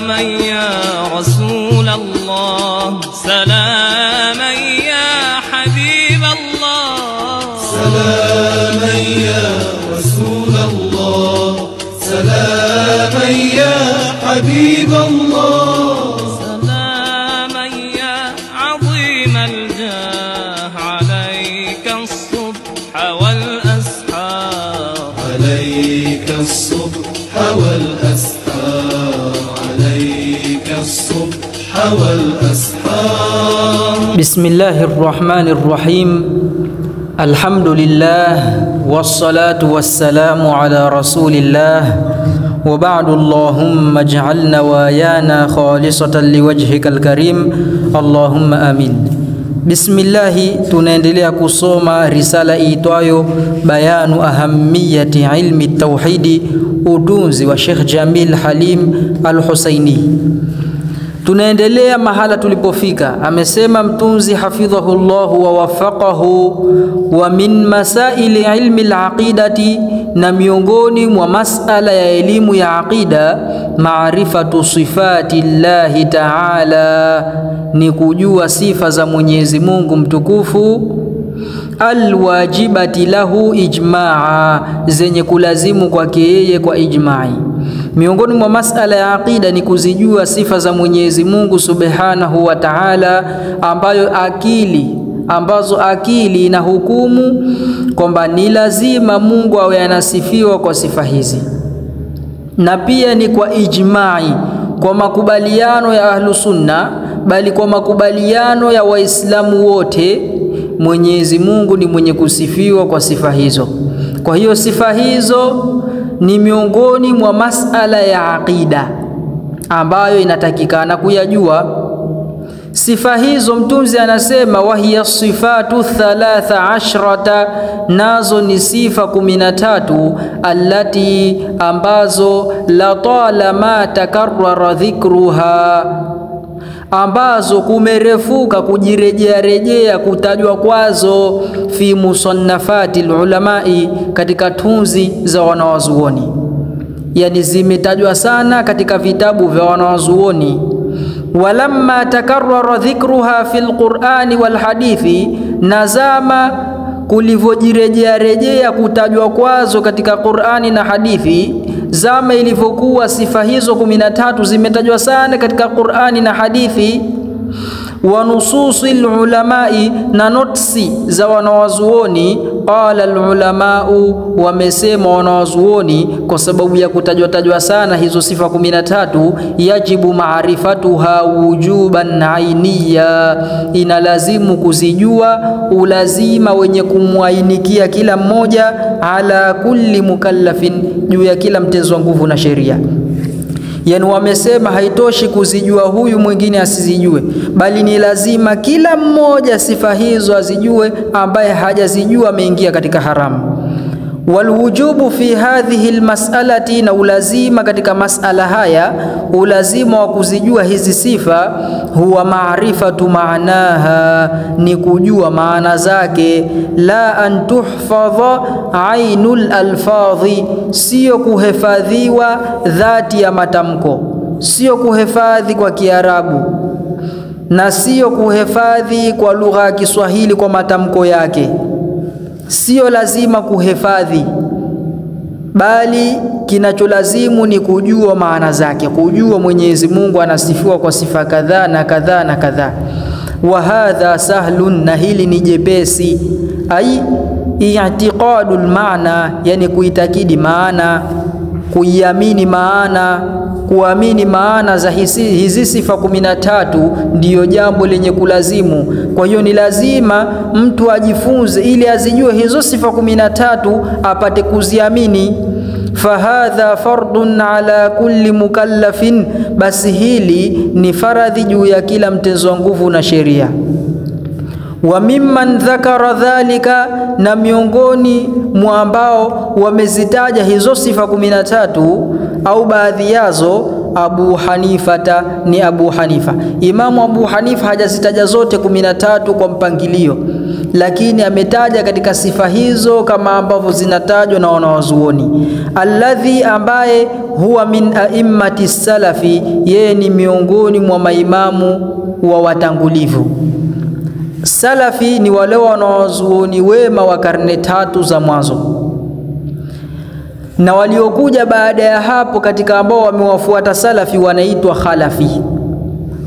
سلاما يا رسول الله سلاما يا حبيب الله سلاما يا رسول الله سلاما يا حبيب الله سلاما يا عظيم الجاه عليك الصبح والأسحار عليك الصبح والأسحار عليك الصبح والأسحار. بسم الله الرحمن الرحيم. الحمد لله والصلاة والسلام على رسول الله وبعد. اللهم اجعل نوايانا خالصة لوجهك الكريم اللهم آمين. Bismillahi, tunaendelea kusoma risala iitwayo Bayanu Ahamiyati Ilmi Tauhidi, utunzi wa Sheikh Jamil Halim Al-Husaini. Tunaendelea mahala tulipofika. Amesema mtunzi hafidhahullahu wa wafaqahu, wa min masaili ilmi al-aqidati, na miongoni mwa masala ya elimu ya aqida, maarifatu sifati llahi ta'ala, ni kujua sifa za Mwenyezi Mungu mtukufu, alwajibati lahu ijmaa, zenye kulazimu kwake yeye kwa ijma'i. Miongoni mwa masala ya aqida ni kuzijua sifa za Mwenyezi Mungu Subhanahu wa Ta'ala, ambazo akili na hukumu kwamba ni lazima Mungu awe anasifiwa kwa sifa hizi, na pia ni kwa ijma'i, kwa makubaliano ya ahlu sunna, bali kwa makubaliano ya Waislamu wote, Mwenyezi Mungu ni mwenye kusifiwa kwa sifa hizo. Kwa hiyo sifa hizo ni miongoni mwa masala ya aqida ambayo inatakikana kuyajua. Sifa hizo mtunzi anasema wahiya sifatu 13, nazo ni sifa 13, allati, ambazo la talama takarrara dhikruha, ambazo kumerefuka kujirejea kutajwa kwazo, fi musannafati ulamai, katika tunzi za wanawazuoni. Yani zimetajwa sana katika vitabu vya wanawazuoni. Walamma takarrara dhikruha fil Qur'ani wal hadithi, nazama kulivojirejea kutajwa kwazo katika Qur'ani na hadithi, zama ilivyokuwa sifa hizo 13 zimetajwa sana katika Qur'ani na hadithi. Wa nususil ulamai, na notsi za wanawazuoni. Qala alulamau, wamesema wanawazuoni, kwa sababu ya kutajwa sana hizo sifa 13, yajibu maarifatuha wujuban ainiya, inalazimu kuzijua ulazima wenye kumwainikia kila mmoja, ala kulli mukallafin, juu ya kila mtezo wa nguvu na sheria. Yani wamesema haitoshi kuzijua huyu mwingine asizijue, bali ni lazima kila mmoja sifa hizo azijue, ambaye hajazijua ameingia katika haramu. Walwujubu fi hadhihi almas'alati, na ulazima katika masala haya, ulazima wa kuzijua hizi sifa, huwa maarifatu maanaha, ni kujua maana zake. La an tuhfadha ainul alfadhi, sio kuhifadhiwa dhati ya matamko, sio kuhifadhi kwa Kiarabu, na sio kuhifadhi kwa lugha ya Kiswahili kwa matamko yake. Sio lazima kuhifadhi, bali kinacholazimu ni kujua maana zake, kujua Mwenyezi Mungu anasifiwa kwa sifa kadhaa na kadhaa na kadhaa. Wa hadha sahlun, na hili ni jepesi. Ai i'tiqadul maana, yani kuitakidi maana, kuiamini maana, kuamini maana za hizi sifa 13 ndiyo jambo lenye kulazimu. Kwa hiyo ni lazima mtu ajifunze ili azijue hizo sifa 13 apate kuziamini. Fahadha fardun ala kulli mukallafin, basi hili ni faradhi juu ya kila mtezo nguvu na sheria. Wa mimman dhakara dhalika, na miongoni mwa ambao wamezitaja hizo sifa 13 au baadhi yazo, Abu Hanifata, ni Abu Hanifa. Imamu Abu Hanifa hajazitaja zote 13 kwa mpangilio, lakini ametaja katika sifa hizo kama ambavyo zinatajwa na wanawazuoni. Alladhi, ambaye huwa min a'immati salafi, yeye ni miongoni mwa maimamu wa watangulivu. Salafi ni wale wanawazuoni wema wa karne 3 za mwanzo, na waliokuja baada ya hapo katika ambao wamewafuata salafi wanaitwa khalafi.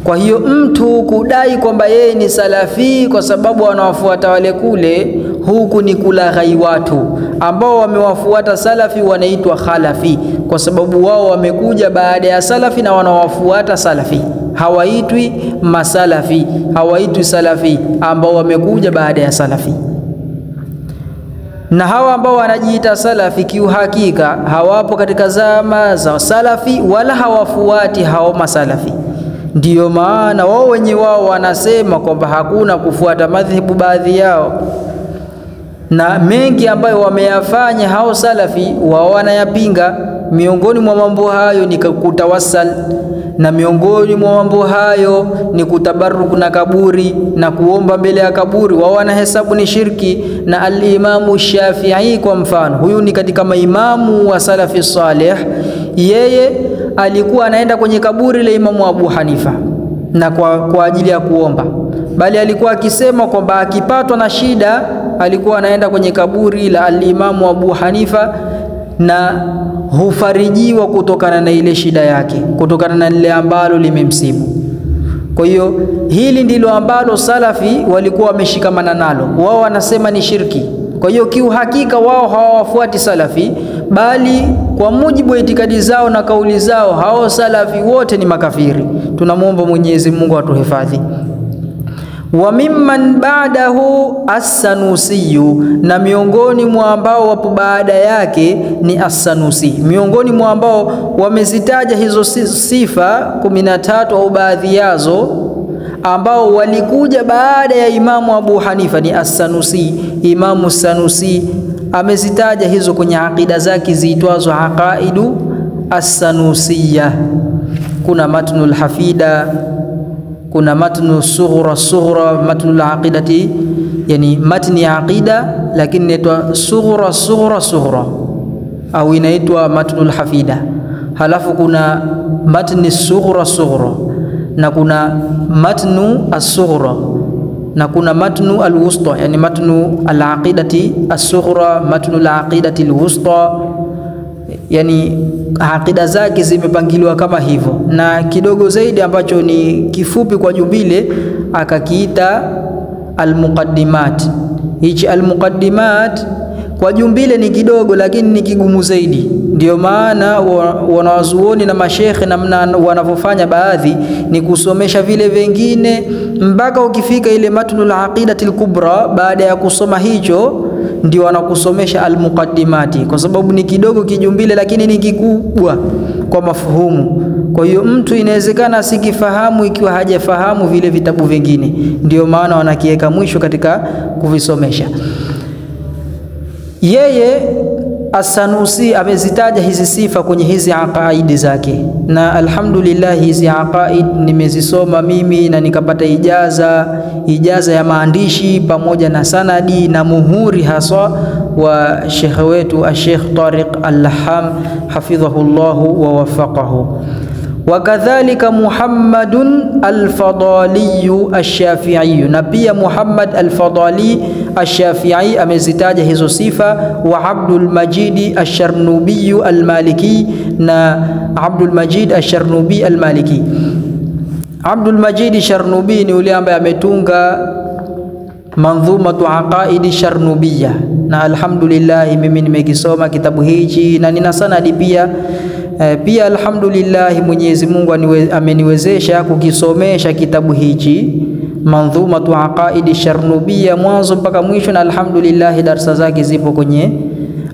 Kwa hiyo mtu kudai kwamba yeye ni salafi kwa sababu wanawafuata wale kule, huku ni kulaghai watu. Ambao wamewafuata salafi wanaitwa khalafi kwa sababu wao wamekuja baada ya salafi na wanawafuata salafi. Hawaitwi masalafi, hawaitwi salafi ambao wamekuja baada ya salafi. Na hawa ambao wanajiita salafi kiuhakika hawapo katika zama za salafi wala hawafuati hao masalafi. Ndiyo maana wao wenye wao wanasema kwamba hakuna kufuata madhehebu baadhi yao, na mengi ambayo wameyafanya hao salafi wao wanayapinga. Miongoni mwa mambo hayo ni kutawassal, na miongoni mwa mambo hayo ni kutabaruku na kaburi na kuomba mbele ya kaburi. Wao wanahesabu ni shirki. Na al-Imamu Shafi'i kwa mfano, huyu ni katika maimamu wa salafi salih, yeye alikuwa anaenda kwenye kaburi la Imamu Abu Hanifa na kwa ajili ya kuomba, bali alikuwa akisema kwamba akipatwa na shida alikuwa anaenda kwenye kaburi la al-Imamu Abu Hanifa na hufarijiwa kutokana na ile shida yake, kutokana na lile ambalo limemsibu. Kwa hiyo hili ndilo ambalo salafi walikuwa wameshikamana nalo. Wao wanasema ni shirki. Kwa hiyo kiuhakika wao hawafuati salafi, bali kwa mujibu wa itikadi zao na kauli zao hao salafi wote ni makafiri. Tunamuomba Mwenyezi Mungu atuhifadhi. Wa mimman ba'dahu as-Sanusiyu, na miongoni mwa ambao wapo baada yake ni as-Sanusi. Miongoni mwa ambao wamezitaja hizo sifa 13 au baadhi yazo ambao walikuja baada ya Imamu Abu Hanifa ni as-Sanusi. Imamu Sanusi amezitaja hizo kwenye aqida zake ziitwazo Aqaidu as-Sanusiyya. Kuna matnul hafida, kuna matnu sughra, matnul aqidati, yani matni ya aqida lakini inaitwa sughra au inaitwa matnul hafida. Halafu kuna matni sughra na kuna matnu as-sughra na kuna matnu al-wusta, yani matnu al-aqidati as-sughra, matnu al-aqidati al-wusta. Yani aqida zake zimepangiliwa kama hivyo, na kidogo zaidi ambacho ni kifupi kwa jumbile akakiita al-muqaddimat. Hichi al-muqaddimat kwa jumbile ni kidogo lakini ni kigumu zaidi. Ndio maana wanawazuoni na mashekhe namna wanavyofanya baadhi ni kusomesha vile vingine mpaka ukifika ile matnul aqidati al-kubra. Baada ya kusoma hicho ndio wanakusomesha al-muqaddimati, kwa sababu ni kidogo kijumbile lakini ni kikubwa kwa mafuhumu. Kwa hiyo mtu inawezekana asikifahamu ikiwa hajafahamu vile vitabu vingine, ndio maana wanakiweka mwisho katika kuvisomesha. Yeye As-Sanusi amezitaja hizi sifa kwenye hizi aqaidi zake, na alhamdulillah hizi aqaid nimezisoma mimi na nikapata ijaza ya maandishi pamoja na sanadi na muhuri haswa wa shekhe wetu Sheikh Tariq Al-Laham hafidhahullahu wa wafaqahu. Wakadhalika Muhammadun al-Fadali ash-Shafi'i, na pia Muhammad al-Fadali ash-Shafi'i amezitaja hizo sifa. Wa Abdul Majid ash-Sharnubi al-Maliki, na Abdul Majid ash-Sharnubi al-Maliki. Abdul Majid ash-Sharnubi ni yule ambaye ametunga Manzumatu Aqaidi Sharnubiyya, na alhamdulillah mimi nimekisoma kitabu hichi na nina sanadi pia. Pia alhamdulillah Mwenyezi Mungu ameniwezesha kukisomesha kitabu hichi Manzumatu Aqaidi Sharnubiyya mwanzo mpaka mwisho, na alhamdulillah darasa zake zipo kwenye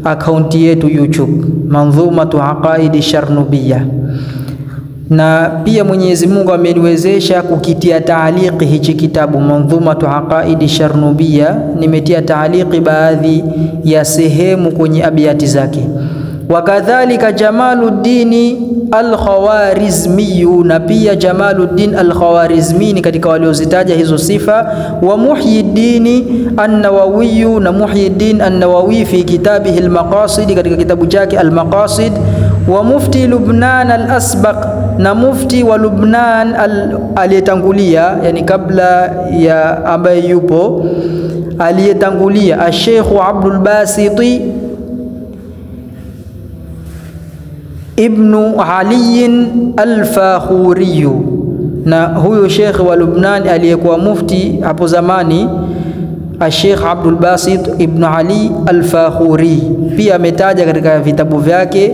akaunti yetu YouTube Manzumatu Aqaidi Sharnubiyya. Na pia Mwenyezi Mungu ameniwezesha kukitia taaliki hichi kitabu Manzumatu Aqaidi Sharnubiyya. Nimetia taaliki baadhi ya sehemu kwenye abiyati zake. Wakadhalika Jamaluddin al-Khawarizmi, na pia Jamaluddin al-Khawarizmi ni katika waliozitaja hizo sifa. Wa Muhyiddin an-Nawawi, na Muhyiddin an-Nawawi fi kitabihi al-Maqasid, katika kitabu chake al-Maqasid. Wa Mufti Lubnan al-Asbaq, na mufti wa Lubnan aliyetangulia, yani kabla ya ambaye yupo aliyetangulia, Al-Sheikh Abdul Basit Ibn Ali al-Fakhuri, na huyo Sheikh wa Lubnan aliyekuwa mufti hapo zamani, Al-Sheikh Abdul Basit Ibn Ali al-Fakhuri, pia ametaja katika vitabu vyake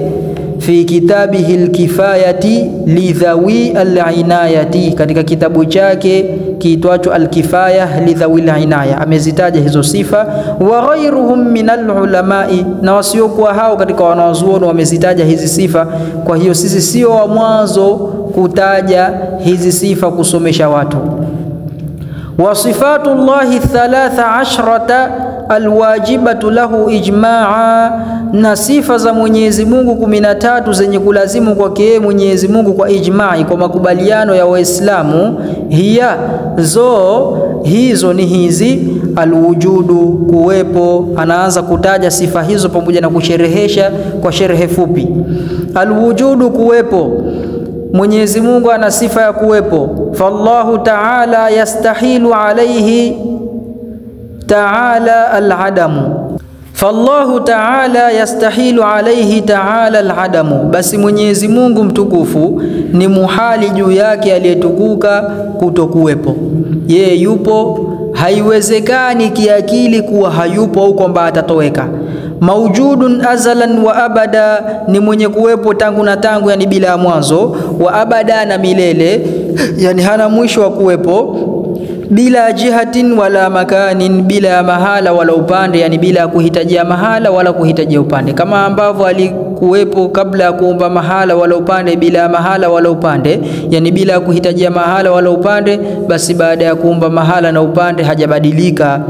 fi kitabihi al-Kifayati lidhawi al-inayati, katika kitabu chake kiitwacho al-Kifaya lidhawi al-inaya amezitaja hizo sifa. Wa ghayruhum min al-ulamai, na wasiokuwa hao katika wanazuoni wamezitaja hizi sifa. Kwa hiyo sisi sio wa mwanzo kutaja hizi sifa kusomesha watu. Wa sifatullahi 13 alwajibatu lahu ijmaa, na sifa za Mwenyezi Mungu 13 zenye kulazimu kwake Mwenyezi Mungu kwa ijma'i, kwa makubaliano ya Waislamu. Hizo ni hizi: alwujudu, kuwepo. Anaanza kutaja sifa hizo pamoja na kusherehesha kwa sherehe fupi. Alwujudu, kuwepo. Mwenyezi Mungu ana sifa ya kuwepo. Fallahu ta'ala yastahilu alayhi ta'ala al-adamu, fallahu ta'ala yastahilu alayhi ta'ala al-adamu, basi Mwenyezi Mungu mtukufu ni muhali juu yake aliyetukuka kutokuwepo. Yeye yupo, haiwezekani kiakili kuwa hayupo au kwamba atatoweka. Maujudun azalan wa abada, ni mwenye kuwepo tangu na tangu, yani bila mwanzo. Wa abada, na milele, yani hana mwisho wa kuwepo. Bila jihatin wala makanin, bila mahala wala upande, yani bila kuhitajia mahala wala kuhitajia upande, kama ambavyo alikuwepo kabla ya kuumba mahala wala upande, bila mahala wala upande, yani bila kuhitajia mahala wala upande. Basi baada ya kuumba mahala na upande hajabadilika,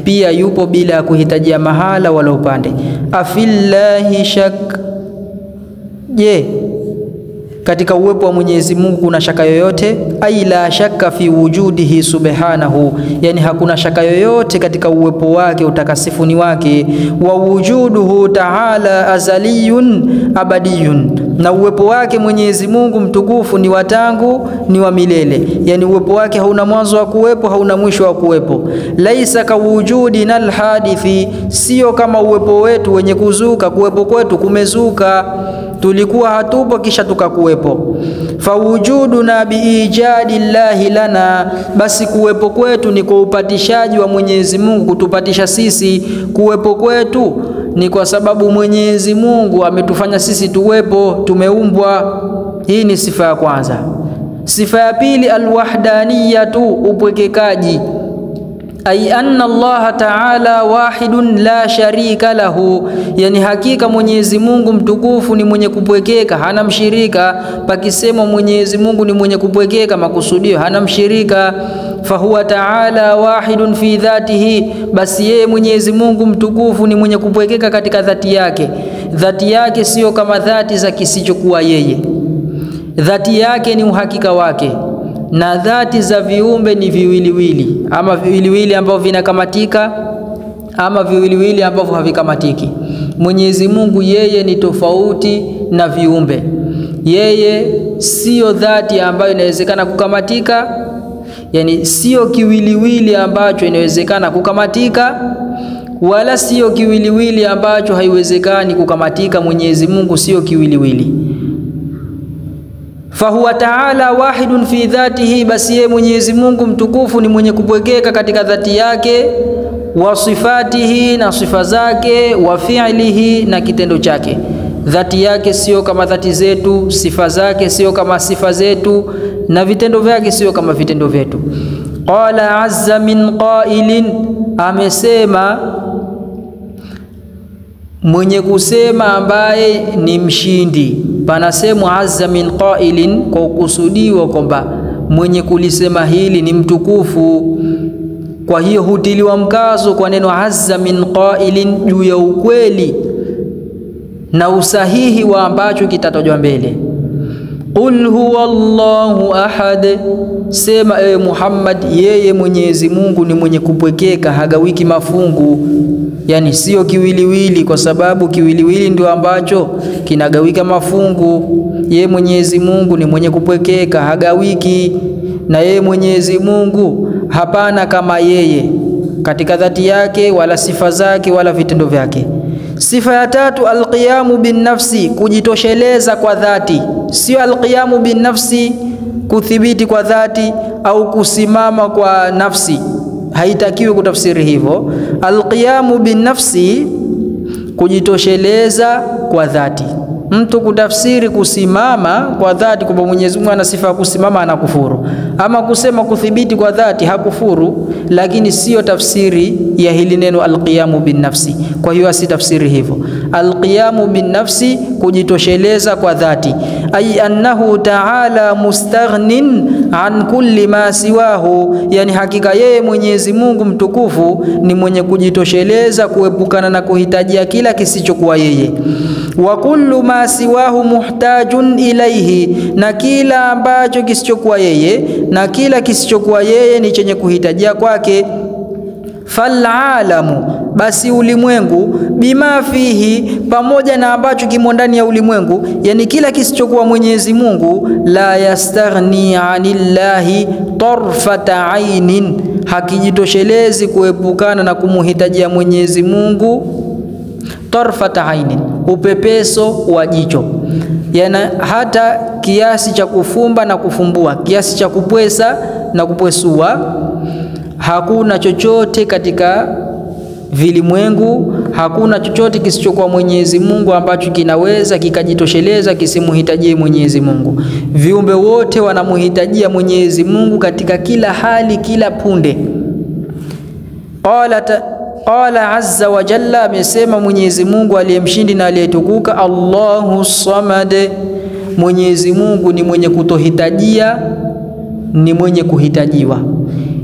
pia yupo bila kuhitajia mahala wala upande. Afillahi shak, je, katika uwepo wa Mwenyezi Mungu kuna shaka yoyote? Ai la shakka fi wujudihi subhanahu, yani hakuna shaka yoyote katika uwepo wake, utakasifuni wake. Wa wujuduhu ta'ala azaliyun abadiyun, na uwepo wake Mwenyezi Mungu mtukufu ni watangu, ni wa milele, yani uwepo wake hauna mwanzo wa kuwepo, hauna mwisho wa kuwepo. Laisa ka wujudina alhadithi, sio kama uwepo wetu wenye kuzuka. Kuwepo kwetu kumezuka, tulikuwa hatupo kisha tukakuwepo. Fawujuduna biijadi llahi lana, basi kuwepo kwetu ni kwa upatishaji wa Mwenyezi Mungu, kutupatisha sisi. Kuwepo kwetu ni kwa sababu Mwenyezi Mungu ametufanya sisi tuwepo, tumeumbwa. Hii ni sifa ya kwanza. Sifa ya pili, alwahdaniyatu, upwekekaji. Ay anna Allah ta'ala wahidun la sharika lahu, yani hakika Mwenyezi Mungu mtukufu ni mwenye kupwekeka, hana mshirika. Pakisema Mwenyezi Mungu ni mwenye kupwekeka, makusudio hana mshirika. Fahuwa ta'ala wahidun fi dhatihi, basi yeye Mwenyezi Mungu mtukufu ni mwenye kupwekeka katika dhati yake. Dhati yake sio kama dhati za kisichokuwa yeye. Dhati yake ni uhakika wake, na dhati za viumbe ni viwiliwili, ama viwiliwili ambavyo vinakamatika, ama viwiliwili ambavyo havikamatiki. Mwenyezi Mungu yeye ni tofauti na viumbe. Yeye sio dhati ambayo inawezekana kukamatika, yani sio kiwiliwili ambacho inawezekana kukamatika, wala sio kiwiliwili ambacho haiwezekani kukamatika. Mwenyezi Mungu sio kiwiliwili. Fahuwa ta'ala wahidun fi dhatihi, basi yeye Mwenyezi Mungu mtukufu ni mwenye kupwekeka katika dhati yake. Wa sifatihi, na sifa zake. Wa fi'lihi, na kitendo chake. Dhati yake sio kama dhati zetu, sifa zake sio kama sifa zetu, na vitendo vyake sio kama vitendo vyetu. Qala azza min qailin, amesema mwenye kusema ambaye ni mshindi. Panasemwa azza min qailin kwa ukusudiwa kwamba mwenye kulisema hili ni mtukufu. Kwa hiyo hutiliwa mkazo kwa neno azza min qailin juu ya ukweli na usahihi wa ambacho kitatajwa mbele. Qul huwallahu ahad, sema ewe Muhammad, yeye Mwenyezi Mungu ni mwenye kupwekeka, hagawiki mafungu, yani sio kiwiliwili, kwa sababu kiwiliwili ndio ambacho kinagawika mafungu. Yeye Mwenyezi Mungu ni mwenye kupwekeka, hagawiki, na yeye Mwenyezi Mungu hapana kama yeye katika dhati yake wala sifa zake wala vitendo vyake. Sifa ya tatu, alqiyamu bin nafsi, kujitosheleza kwa dhati. Sio alqiyamu bin nafsi kuthibiti kwa dhati au kusimama kwa nafsi, haitakiwi kutafsiri hivyo. Alqiyamu bin nafsi, kujitosheleza kwa dhati. Mtu kutafsiri kusimama kwa dhati kwamba Mwenyezi Mungu ana sifa ya kusimama, anakufuru. Ama kusema kuthibiti kwa dhati, hakufuru, lakini sio tafsiri ya hili neno alqiyamu bin nafsi. Kwa hiyo asitafsiri hivyo. Alqiyamu bin nafsi, kujitosheleza kwa dhati, ay annahu ta'ala mustaghnin an kulli ma siwahu, yani hakika yeye Mwenyezi Mungu mtukufu ni mwenye kujitosheleza kuepukana na kuhitajia kila kisichokuwa yeye. Wa kullu ma siwahu muhtajun ilaihi, na kila ambacho kisichokuwa yeye, na kila kisichokuwa yeye ni chenye kuhitajia kwake. Falalamu, basi ulimwengu, bima fihi, pamoja na ambacho kimo ndani ya ulimwengu, yani kila kisichokuwa Mwenyezi Mungu, la yastaghni anillahi tarfata ainin, hakijitoshelezi kuepukana na kumuhitajia Mwenyezi Mungu tarfata ainin, upepeso wa jicho, yani hata kiasi cha kufumba na kufumbua, kiasi cha kupwesa na kupwesua. Hakuna chochote katika vilimwengu, hakuna chochote kisichokuwa Mwenyezi Mungu ambacho kinaweza kikajitosheleza kisimuhitajie Mwenyezi Mungu. Viumbe wote wanamuhitajia Mwenyezi Mungu katika kila hali, kila punde. Qala azza wa jalla, amesema Mwenyezi Mungu aliyemshindi na aliyetukuka, Allahu samad, Mwenyezi Mungu ni mwenye kutohitajia, ni mwenye kuhitajiwa,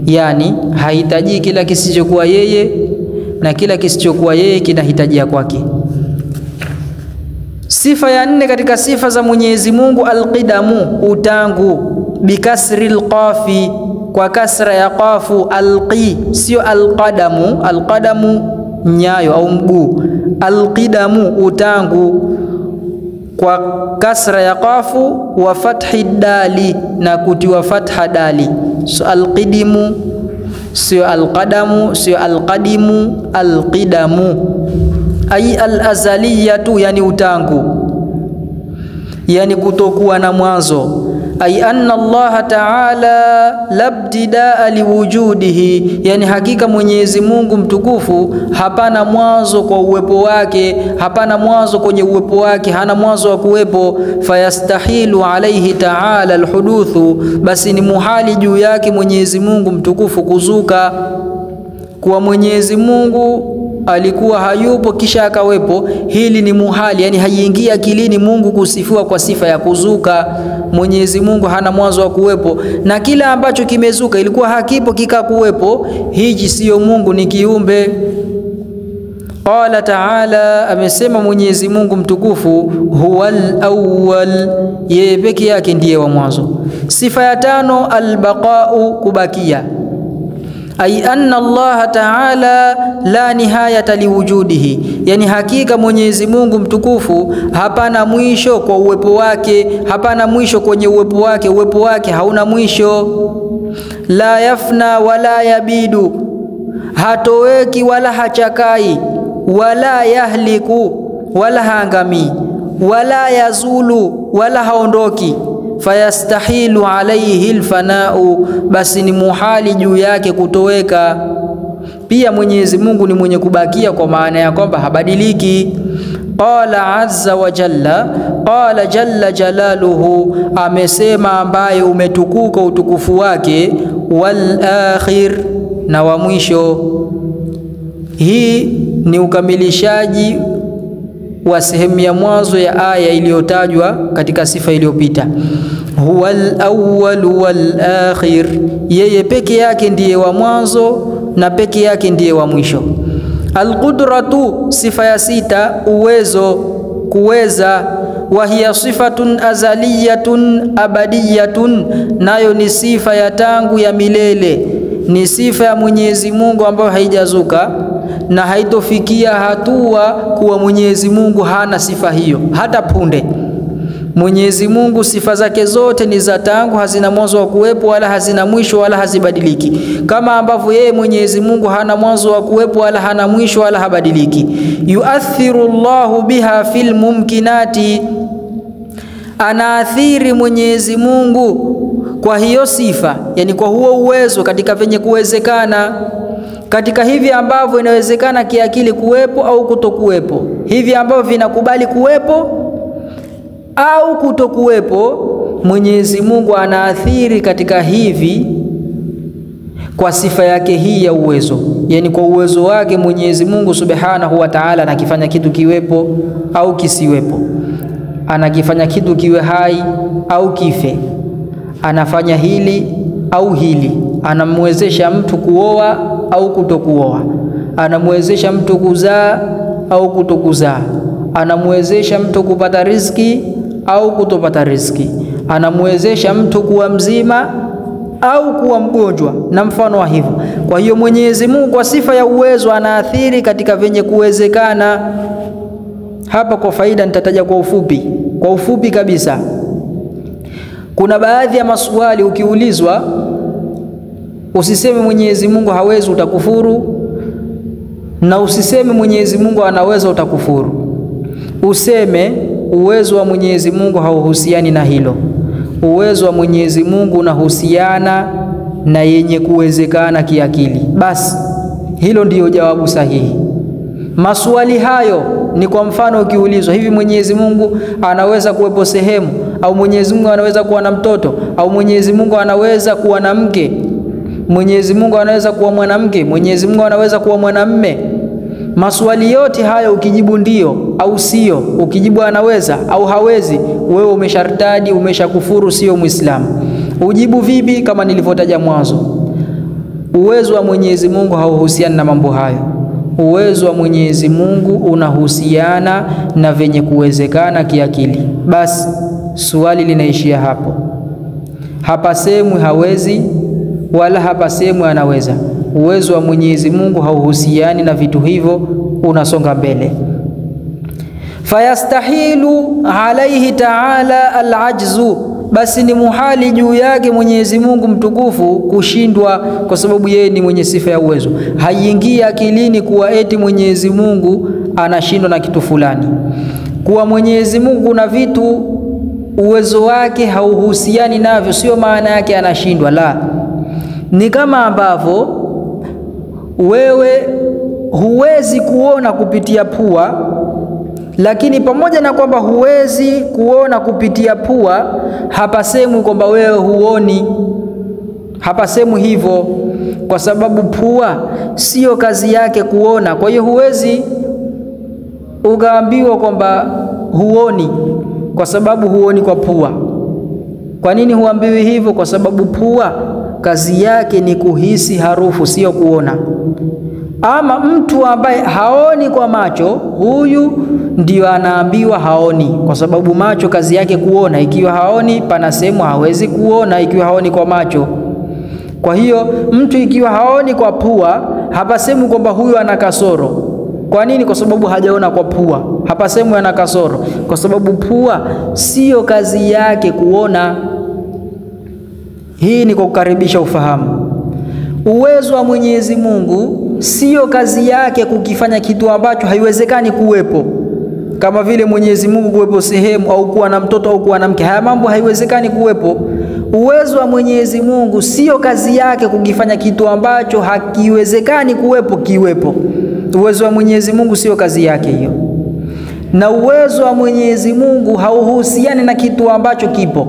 yani hahitaji kila kisichokuwa yeye, na kila kisichokuwa yeye kinahitajia kwake. Sifa ya 4 katika sifa za Mwenyezi Mungu, alqidamu, utangu, bikasri alqafi, kwa kasra ya qafu, alqi, sio alqadamu. Alqadamu nyayo au mguu, alqidamu utangu, kwa kasra ya qafu, wa fathi dali, na kutiwa fatha dali. So alqidimu, sio alqadamu, sio alqadimu, alqidamu. Ay alazaliyatu, yani utangu, yani kutokuwa na mwanzo. Ay anna Allah ta'ala labtidaa liwujudihi, yani hakika Mwenyezi Mungu mtukufu hapana mwanzo kwa uwepo wake, hapana mwanzo kwenye uwepo wake, hana mwanzo wa kuwepo. Fayastahilu alayhi ta'ala alhuduthu, basi ni muhali juu yake Mwenyezi Mungu mtukufu kuzuka. Kwa Mwenyezi Mungu alikuwa hayupo kisha akawepo, hili ni muhali, yani haiingia akilini Mungu kusifiwa kwa sifa ya kuzuka. Mwenyezi Mungu hana mwanzo wa kuwepo, na kila ambacho kimezuka ilikuwa hakipo kikakuwepo, hiji siyo Mungu, ni kiumbe. Qala ta'ala, amesema Mwenyezi Mungu mtukufu, huwal awwal, yeye peke yake ndiye wa mwanzo. Sifa ya 5, albaqa'u, kubakia. Ay anna Allah ta'ala la nihayata liwujudihi, yani hakika Mwenyezi Mungu mtukufu hapana mwisho kwa uwepo wake, hapana mwisho kwenye uwepo wake, uwepo wake hauna mwisho. La yafna wala yabidu, hatoweki wala hachakai, wala yahliku wala haangamii, wala yazulu wala haondoki. Fayastahilu alayhi alfanau, basi ni muhali juu yake kutoweka. Pia Mwenyezi Mungu ni mwenye kubakia, kwa maana ya kwamba habadiliki. Qala azza wa jalla, qala jalla jalaluhu, amesema ambaye umetukuka utukufu wake, wal akhir, na wa mwisho. Hii ni ukamilishaji wa sehemu ya mwanzo ya aya iliyotajwa katika sifa iliyopita. Huwal awwal wal akhir, yeye peke yake ndiye wa mwanzo na peke yake ndiye wa mwisho. Alqudratu, sifa ya 6, uwezo. kuweza. Wa hiya sifatun azaliyatun abadiyatun, nayo ni sifa ya tangu ya milele, ni sifa ya Mwenyezi Mungu ambayo haijazuka na haitofikia hatua kuwa Mwenyezi Mungu hana sifa hiyo hata punde. Mwenyezi Mungu sifa zake zote ni za tangu, hazina mwanzo wa kuwepo wala hazina mwisho wala hazibadiliki, kama ambavyo yeye Mwenyezi Mungu hana mwanzo wa kuwepo wala hana mwisho wala habadiliki. Yuathiru Allahu biha fil mumkinati, anaathiri Mwenyezi Mungu kwa hiyo sifa, yani kwa huo uwezo, katika venye kuwezekana, katika hivi ambavyo inawezekana kiakili kuwepo au kutokuwepo, hivi ambavyo vinakubali kuwepo au kutokuwepo. Mwenyezi Mungu anaathiri katika hivi kwa sifa yake hii ya uwezo, yani kwa uwezo wake Mwenyezi Mungu Subhanahu wa Ta'ala anakifanya kitu kiwepo au kisiwepo, anakifanya kitu kiwe hai au kife, anafanya hili au hili, anamwezesha mtu kuoa au kutokuoa, anamwezesha mtu kuzaa au kutokuzaa, anamwezesha mtu kupata riziki au kutopata riziki, anamwezesha mtu kuwa mzima au kuwa mgonjwa na mfano wa hivyo. Kwa hiyo Mwenyezi Mungu kwa sifa ya uwezo anaathiri katika venye kuwezekana. Hapa kwa faida nitataja kwa ufupi kabisa. Kuna baadhi ya maswali ukiulizwa usiseme Mwenyezi Mungu hawezi, utakufuru, na usiseme Mwenyezi Mungu anaweza, utakufuru. Useme uwezo wa Mwenyezi Mungu hauhusiani na hilo. Uwezo wa Mwenyezi Mungu unahusiana na yenye kuwezekana kiakili. Basi hilo ndiyo jawabu sahihi. Maswali hayo ni kwa mfano ukiulizwa hivi Mwenyezi Mungu anaweza kuwepo sehemu, au Mwenyezi Mungu anaweza kuwa na mtoto, au Mwenyezi Mungu anaweza kuwa na mke, Mwenyezi Mungu anaweza kuwa mwanamke, Mwenyezi Mungu anaweza kuwa mwanamme. Maswali yote hayo ukijibu ndio au sio, ukijibu anaweza au hawezi, wewe umeshartadi, umeshakufuru, sio Muislamu. Ujibu vipi? Kama nilivyotaja mwanzo, uwezo wa Mwenyezi Mungu hauhusiani na mambo hayo. Uwezo wa Mwenyezi Mungu unahusiana na venye kuwezekana kiakili. Basi swali linaishia hapo. Hapasemwi hawezi wala hapasemwi anaweza. Uwezo wa Mwenyezi Mungu hauhusiani na vitu hivyo, unasonga mbele. Fayastahilu alaihi ta'ala alajzu, basi ni muhali juu yake Mwenyezi Mungu mtukufu kushindwa, kwa sababu yeye ni mwenye sifa ya uwezo. Haiingii akilini kuwa eti Mwenyezi Mungu anashindwa na kitu fulani. Kuwa Mwenyezi Mungu kuna vitu uwezo wake hauhusiani navyo, sio maana yake anashindwa, la. Ni kama ambavyo wewe huwezi kuona kupitia pua, lakini pamoja na kwamba huwezi kuona kupitia pua, hapasemwi kwamba wewe huoni. Hapasemwi hivyo, kwa sababu pua sio kazi yake kuona. Kwa hiyo huwezi ukaambiwa kwamba huoni kwa sababu huoni kwa pua. Kwa nini huambiwi hivyo? Kwa sababu pua kazi yake ni kuhisi harufu, sio kuona. Ama mtu ambaye haoni kwa macho, huyu ndio anaambiwa haoni, kwa sababu macho kazi yake kuona. Ikiwa haoni, panasemwa hawezi kuona ikiwa haoni kwa macho. Kwa hiyo mtu ikiwa haoni kwa pua, hapasemi kwamba huyu ana kasoro. Kwa nini? Kwa sababu hajaona kwa pua. Hapasemi ana kasoro, kwa sababu pua sio kazi yake kuona. Hii ni kwa kukaribisha ufahamu. Uwezo wa Mwenyezi Mungu sio kazi yake kukifanya kitu ambacho haiwezekani kuwepo, kama vile Mwenyezi Mungu kuwepo sehemu au kuwa na mtoto au kuwa na mke. Haya mambo haiwezekani kuwepo. Uwezo wa Mwenyezi Mungu sio kazi yake kukifanya kitu ambacho hakiwezekani kuwepo kiwepo. Uwezo wa Mwenyezi Mungu sio kazi yake hiyo. Na uwezo wa Mwenyezi Mungu hauhusiani na kitu ambacho kipo.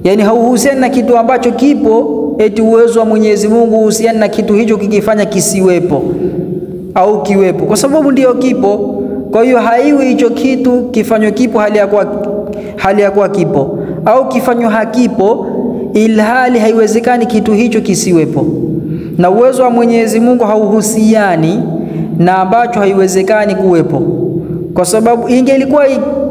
Yani hauhusiani na kitu ambacho kipo eti uwezo wa Mwenyezi Mungu uhusiani na kitu hicho kikifanya kisiwepo au kiwepo, kwa sababu ndiyo kipo. Kwa hiyo haiwi hicho kitu kifanywe kipo hali ya kuwa kipo, au kifanywe hakipo ilhali haiwezekani kitu hicho kisiwepo. Na uwezo wa Mwenyezi Mungu hauhusiani na ambacho haiwezekani kuwepo. kwa sababu ingelikuwa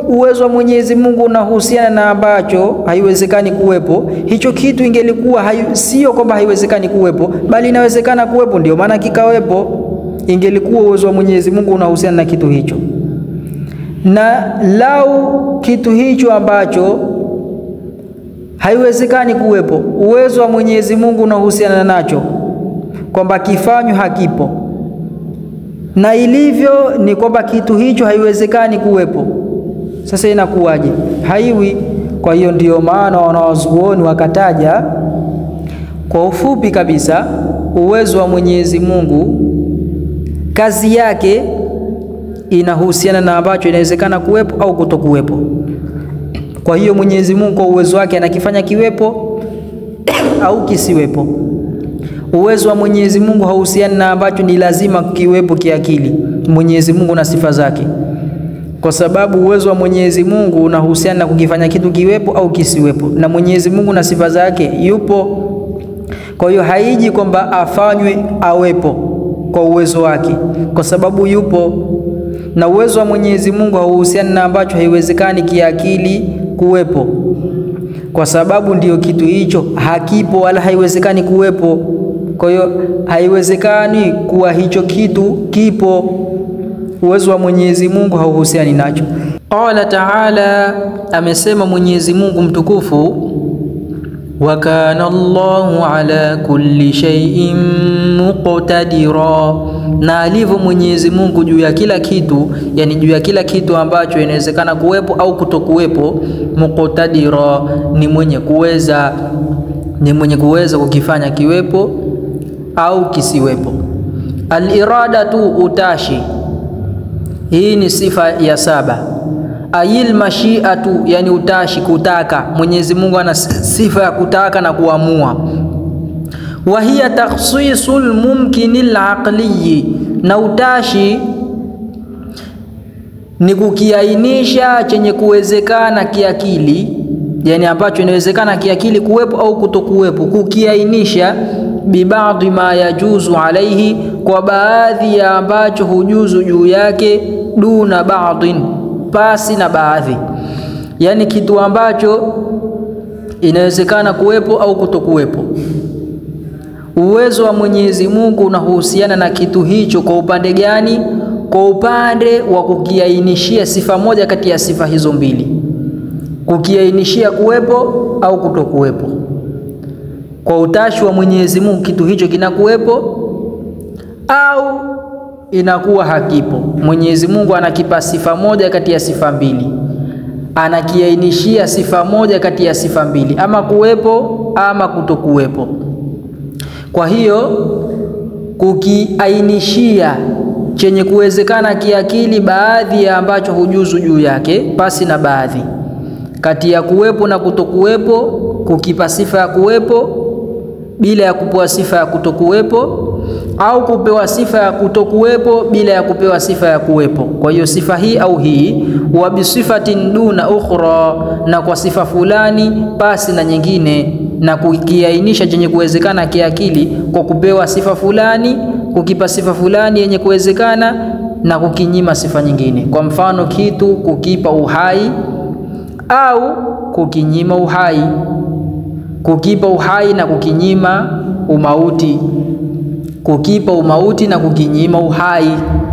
uwezo wa Mwenyezi Mungu unahusiana na ambacho haiwezekani kuwepo, hicho kitu ingelikuwa sio kwamba haiwezekani kuwepo, bali inawezekana kuwepo, ndio maana kikawepo. Ingelikuwa uwezo wa Mwenyezi Mungu unahusiana na kitu hicho, na lau kitu hicho ambacho haiwezekani kuwepo, uwezo wa Mwenyezi Mungu unahusiana nacho kwamba kifanywe hakipo, na ilivyo ni kwamba kitu hicho haiwezekani kuwepo, sasa inakuwaje? Haiwi. Kwa hiyo ndio maana wanawazuoni wakataja kwa ufupi kabisa uwezo wa Mwenyezi Mungu, kazi yake inahusiana na ambacho inawezekana kuwepo au kutokuwepo. Kwa hiyo Mwenyezi Mungu kwa uwezo wake anakifanya kiwepo au kisiwepo. Uwezo wa Mwenyezi Mungu hauhusiani na ambacho ni lazima kiwepo kiakili. Mwenyezi Mungu na sifa zake, kwa sababu uwezo wa Mwenyezi Mungu unahusiana na kukifanya kitu kiwepo au kisiwepo, na Mwenyezi Mungu na sifa zake yupo. Kwa hiyo haiji kwamba afanywe awepo kwa uwezo wake, kwa sababu yupo. Na uwezo wa Mwenyezi Mungu hauhusiani na ambacho haiwezekani kiakili kuwepo, kwa sababu ndiyo kitu hicho hakipo wala haiwezekani kuwepo. Kwa hiyo haiwezekani kuwa hicho kitu kipo. Uwezo wa Mwenyezi Mungu hauhusiani nacho. Qala Ta'ala, amesema Mwenyezi Mungu mtukufu, wa kana Allahu ala kulli shay'in muqtadira, na alivyo Mwenyezi Mungu juu ya kila kitu, yani juu ya kila kitu ambacho inawezekana kuwepo au kutokuwepo. Muqtadira ni mwenye kuweza kukifanya kiwepo au kisiwepo. Al-iradatu, utashi, hii ni sifa ya 7. Ayil mashiatu, yani utashi, kutaka. Mwenyezi Mungu ana sifa ya kutaka na kuamua. Wa hiya takhsisul mumkinil aqli, na utashi ni kukiainisha chenye kuwezekana kiakili, yani ambacho inawezekana kiakili kuwepo au kutokuwepo, kukiainisha bibaadhi ma yajuzu alaihi, kwa baadhi ya ambacho hujuzu juu yake, duna baadhin, pasi na baadhi, yani kitu ambacho inawezekana kuwepo au kutokuwepo. Uwezo wa Mwenyezi Mungu unahusiana na kitu hicho kwa upande gani? Kwa upande wa kukiainishia sifa moja kati ya sifa hizo mbili, kukiainishia kuwepo au kutokuwepo. Kwa utashi wa Mwenyezi Mungu kitu hicho kinakuwepo au inakuwa hakipo. Mwenyezi Mungu anakipa sifa moja kati ya sifa mbili, anakiainishia sifa moja kati ya sifa mbili, ama kuwepo ama kutokuwepo. Kwa hiyo kukiainishia chenye kuwezekana kiakili baadhi ya ambacho hujuzu juu yake, pasi na baadhi, kati ya kuwepo na kutokuwepo, kukipa sifa ya kuwepo bila ya kupewa sifa ya kutokuwepo, au kupewa sifa ya kutokuwepo bila ya kupewa sifa ya kuwepo. Kwa hiyo sifa hii au hii, wa bisifatin duna ukhra, na kwa sifa fulani pasi na nyingine, na kukiainisha chenye kuwezekana kiakili kwa kupewa sifa fulani, kukipa sifa fulani yenye kuwezekana na kukinyima sifa nyingine. Kwa mfano kitu kukipa uhai au kukinyima uhai, kukipa uhai na kukinyima umauti, kukipa umauti na kukinyima uhai.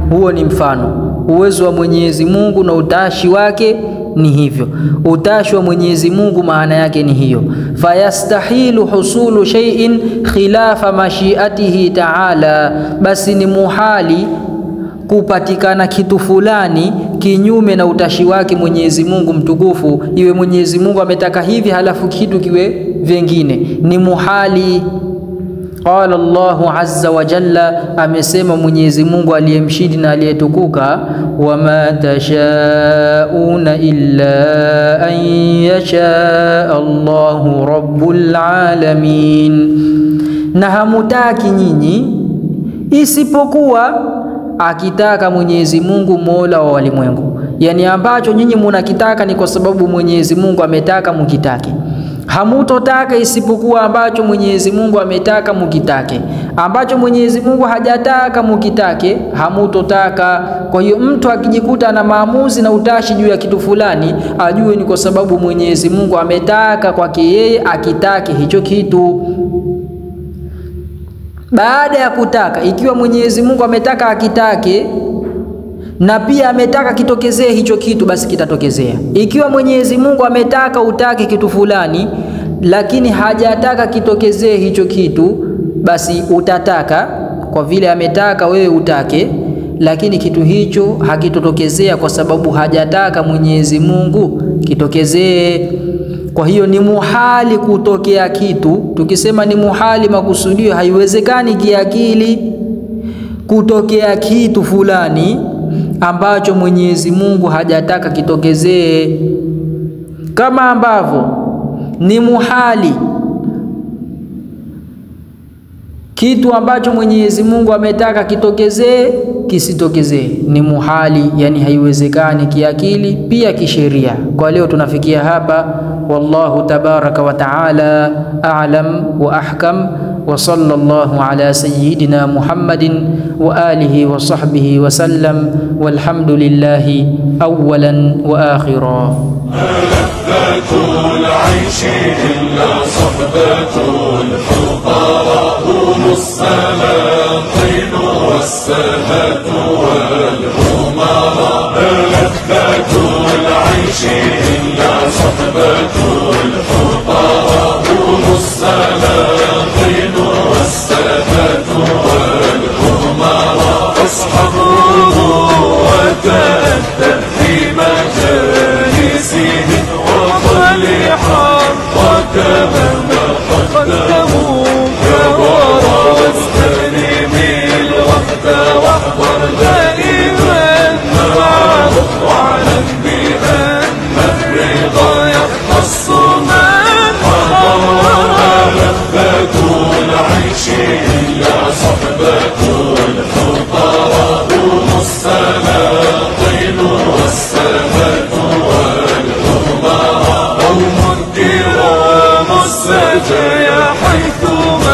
Huo ni mfano. Uwezo wa Mwenyezi Mungu na utashi wake ni hivyo. Utashi wa Mwenyezi Mungu maana yake ni hiyo. Fayastahilu husulu shay'in khilafa mashiatihi ta'ala, basi ni muhali kupatikana kitu fulani kinyume na utashi wake Mwenyezi Mungu mtukufu. Iwe Mwenyezi Mungu ametaka hivi halafu kitu kiwe vingine, ni muhali. Qala Allahu azza wa jalla, amesema Mwenyezi Mungu aliyemshindi na aliyetukuka, wama tashauna illa an yasha Allahu rabbul alamin, na hamutaki nyinyi isipokuwa akitaka Mwenyezi Mungu mola wa walimwengu. Yani ambacho nyinyi munakitaka ni kwa sababu Mwenyezi Mungu ametaka mukitake. Hamutotaka isipokuwa ambacho Mwenyezi Mungu ametaka mukitake. Ambacho Mwenyezi Mungu hajataka mukitake, hamutotaka. Kwa hiyo mtu akijikuta na maamuzi na utashi juu ya kitu fulani, ajue ni kwa sababu Mwenyezi Mungu ametaka kwake yeye akitake hicho kitu. Baada ya kutaka, ikiwa Mwenyezi Mungu ametaka akitake na pia ametaka kitokezee hicho kitu, basi kitatokezea. Ikiwa Mwenyezi Mungu ametaka utake kitu fulani lakini hajataka kitokezee hicho kitu, basi utataka kwa vile ametaka wewe utake, lakini kitu hicho hakitotokezea kwa sababu hajataka Mwenyezi Mungu kitokezee. Kwa hiyo ni muhali kutokea kitu. Tukisema ni muhali, makusudio haiwezekani kiakili kutokea kitu fulani ambacho Mwenyezi Mungu hajataka kitokezee, kama ambavyo ni muhali kitu ambacho Mwenyezi Mungu ametaka kitokezee kisitokezee. Ni muhali, yani haiwezekani kiakili pia kisheria. Kwa leo tunafikia hapa. Wallahu tabaraka wa taala a'lam wa ahkam, wa sallallahu ala sayyidina Muhammadin wa alihi wa sahbihi wa sallam, walhamdulillahi awwalan wa akhira. لذة العيش إلا صحبة الفقراء، هم السلاطين والسادة والأمراء. لذة العيش إلا صحبة الفقراء، هم السلاطين والسادة والأمراء. اصحبه وتأدب في مجالسهم، وظل حقك مهما قدموك ورا، واستلم الوقت واحضر دائما معه، واعلم بأن الرضا يختص من حضر. لذة العيش إلا صحبة الفقراء، هم السلاطين والسادة والأمراء. قوم كرام السجايا حيثما